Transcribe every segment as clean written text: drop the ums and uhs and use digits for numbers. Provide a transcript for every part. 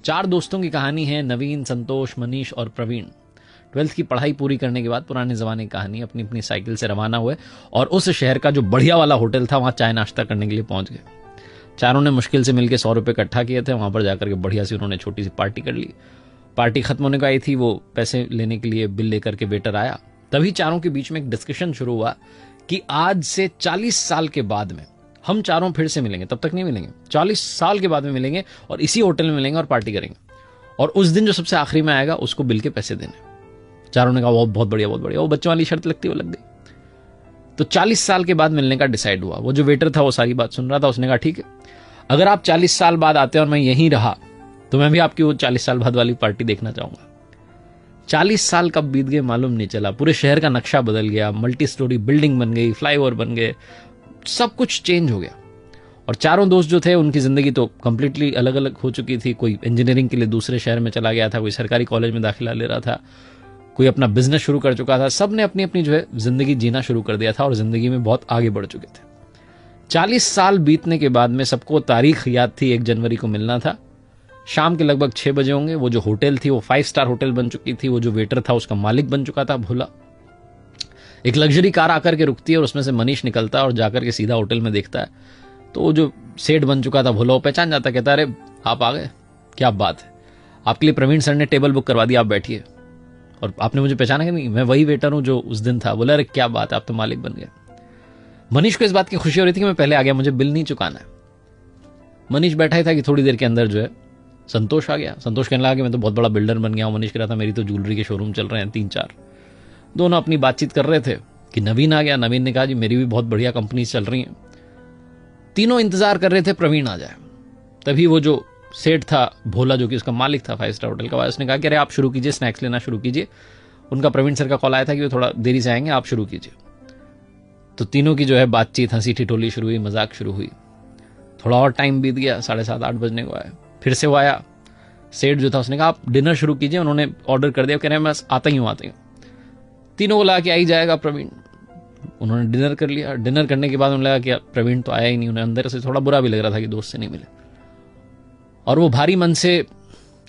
चार दोस्तों की कहानी है, नवीन, संतोष, मनीष और प्रवीण। 12th की पढ़ाई पूरी करने के बाद पुराने जमाने की कहानी अपनी अपनी साइकिल से रवाना हुए और उस शहर का जो बढ़िया वाला होटल था वहां चाय नाश्ता करने के लिए पहुंच गए। चारों ने मुश्किल से मिलकर 100 रुपये इकट्ठा किए थे। वहां पर जाकर के बढ़िया सी उन्होंने छोटी सी पार्टी कर ली। पार्टी खत्म होने को आई थी, वो पैसे लेने के लिए बिल लेकर के वेटर आया। तभी चारों के बीच में एक डिस्कशन शुरू हुआ कि आज से 40 साल के बाद में हम चारों फिर से मिलेंगे। तब तक नहीं मिलेंगे, 40 साल के बाद में मिलेंगे और इसी होटल में मिलेंगे और पार्टी करेंगे। और उस दिन जो सबसे आखिरी में आएगा उसको बिल के पैसे देने। चारों ने कहा वो बहुत बढ़िया, बहुत बढ़िया। वो बच्चों वाली शर्त लगती, वो लग गई। तो 40 साल के बाद मिलने का डिसाइड हुआ। वो जो वेटर था वो सारी बात सुन रहा था। उसने कहा ठीक है, अगर आप 40 साल बाद आते और मैं यहीं रहा तो मैं भी आपकी वो 40 साल बाद वाली पार्टी देखना चाहूंगा। 40 साल कब बीत गए मालूम नहीं चला। पूरे शहर का नक्शा बदल गया, मल्टी स्टोरी बिल्डिंग बन गई, फ्लाईओवर बन गए, सब कुछ चेंज हो गया। और चारों दोस्त जो थे उनकी जिंदगी तो कंप्लीटली अलग अलग हो चुकी थी। कोई इंजीनियरिंग के लिए दूसरे शहर में चला गया था, कोई सरकारी कॉलेज में दाखिला ले रहा था, कोई अपना बिजनेस शुरू कर चुका था। सब ने अपनी अपनी जो है जिंदगी जीना शुरू कर दिया था और जिंदगी में बहुत आगे बढ़ चुके थे। 40 साल बीतने के बाद में सबको तारीख याद थी, 1 जनवरी को मिलना था। शाम के लगभग 6 बजे होंगे। वो जो होटल थी वो 5 स्टार होटल बन चुकी थी। वो जो वेटर था उसका मालिक बन चुका था भोला। एक लग्जरी कार आकर के रुकती है और उसमें से मनीष निकलता है और जाकर के सीधा होटल में देखता है तो वो जो सेठ बन चुका था भोला वो पहचान जाता, कहता है अरे आप आ गए, क्या बात है, आपके लिए प्रवीण सर ने टेबल बुक करवा दिया, आप बैठिए। और आपने मुझे पहचाना कि नहीं, मैं वही वेटर हूं जो उस दिन था। बोला अरे क्या बात है, आप तो मालिक बन गए। मनीष को इस बात की खुशी हो रही थी कि मैं पहले आ गया, मुझे बिल नहीं चुकाना है। मनीष बैठा ही था कि थोड़ी देर के अंदर जो है संतोष आ गया। संतोष कहने लगा कि मैं तो बहुत बड़ा बिल्डर बन गया हूं। मनीष कह रहा था मेरी तो ज्वेलरी के शोरूम चल रहे हैं 3-4। दोनों अपनी बातचीत कर रहे थे कि नवीन आ गया। नवीन ने कहा जी मेरी भी बहुत बढ़िया कंपनी चल रही हैं। तीनों इंतजार कर रहे थे प्रवीण आ जाए। तभी वो जो सेठ था भोला, जो कि उसका मालिक था 5 स्टार होटल का, उसने कहा कि अरे आप शुरू कीजिए, स्नैक्स लेना शुरू कीजिए। उनका प्रवीण सर का कॉल आया था कि वो थोड़ा देरी से आएंगे, आप शुरू कीजिए। तो तीनों की जो है बातचीत, हंसी ठिठोली शुरू हुई, मजाक शुरू हुई। थोड़ा और टाइम बीत गया, 7:30-8 बजने को आया। फिर से वो आया। सेठ जो था उसने कहा आप डिनर शुरू कीजिए। उन्होंने ऑर्डर कर दिया, कह रहे हैं मैं आता ही हूं। तीनों को लगा कि आ ही जाएगा प्रवीण। उन्होंने डिनर कर लिया। डिनर करने के बाद उन्हें लगा कि प्रवीण तो आया ही नहीं। उन्हें अंदर से थोड़ा बुरा भी लग रहा था कि दोस्त से नहीं मिले। और वो भारी मन से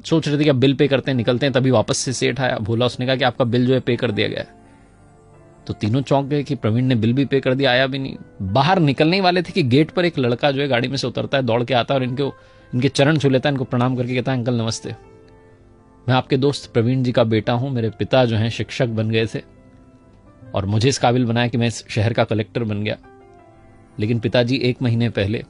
सोच रहे थे कि अब बिल पे करते हैं, निकलते हैं। तभी वापस से सेठ आया भोला। उसने कहा कि आपका बिल जो है पे कर दिया गया है। तो तीनों चौंक गए कि प्रवीण ने बिल भी पे कर दिया, आया भी नहीं। बाहर निकलने वाले थे कि गेट पर एक लड़का जो है गाड़ी में से उतरता है, दौड़ के आता है और इनके चरण छू लेता है, इनको प्रणाम करके कहता है अंकल नमस्ते, मैं आपके दोस्त प्रवीण जी का बेटा हूं। मेरे पिता जो हैं शिक्षक बन गए थे और मुझे इस काबिल बनाया कि मैं इस शहर का कलेक्टर बन गया। लेकिन पिताजी 1 महीने पहले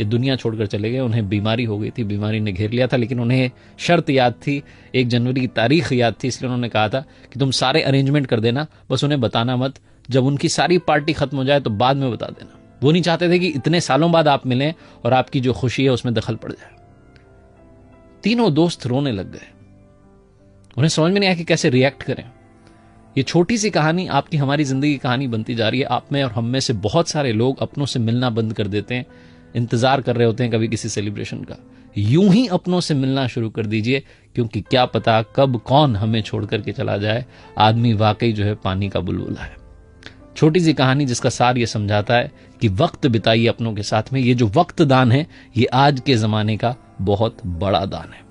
ये दुनिया छोड़कर चले गए। उन्हें बीमारी हो गई थी, बीमारी ने घेर लिया था। लेकिन उन्हें शर्त याद थी, 1 जनवरी की तारीख याद थी। इसलिए उन्होंने कहा था कि तुम सारे अरेंजमेंट कर देना, बस उन्हें बताना मत। जब उनकी सारी पार्टी खत्म हो जाए तो बाद में बता देना। वो नहीं चाहते थे कि इतने सालों बाद आप मिलें और आपकी जो खुशी है उसमें दखल पड़ जाए। तीनों दोस्त रोने लग गए। उन्हें समझ में नहीं आया कि कैसे रिएक्ट करें। ये छोटी सी कहानी आपकी हमारी जिंदगी की कहानी बनती जा रही है। आप में और हम में से बहुत सारे लोग अपनों से मिलना बंद कर देते हैं, इंतजार कर रहे होते हैं कभी किसी सेलिब्रेशन का। यूं ही अपनों से मिलना शुरू कर दीजिए, क्योंकि क्या पता कब कौन हमें छोड़ करके चला जाए। आदमी वाकई जो है पानी का बुलबुला है। छोटी सी कहानी जिसका सार ये समझाता है कि वक्त बिताइए अपनों के साथ में। ये जो वक्त दान है ये आज के जमाने का बहुत बड़ा दान है।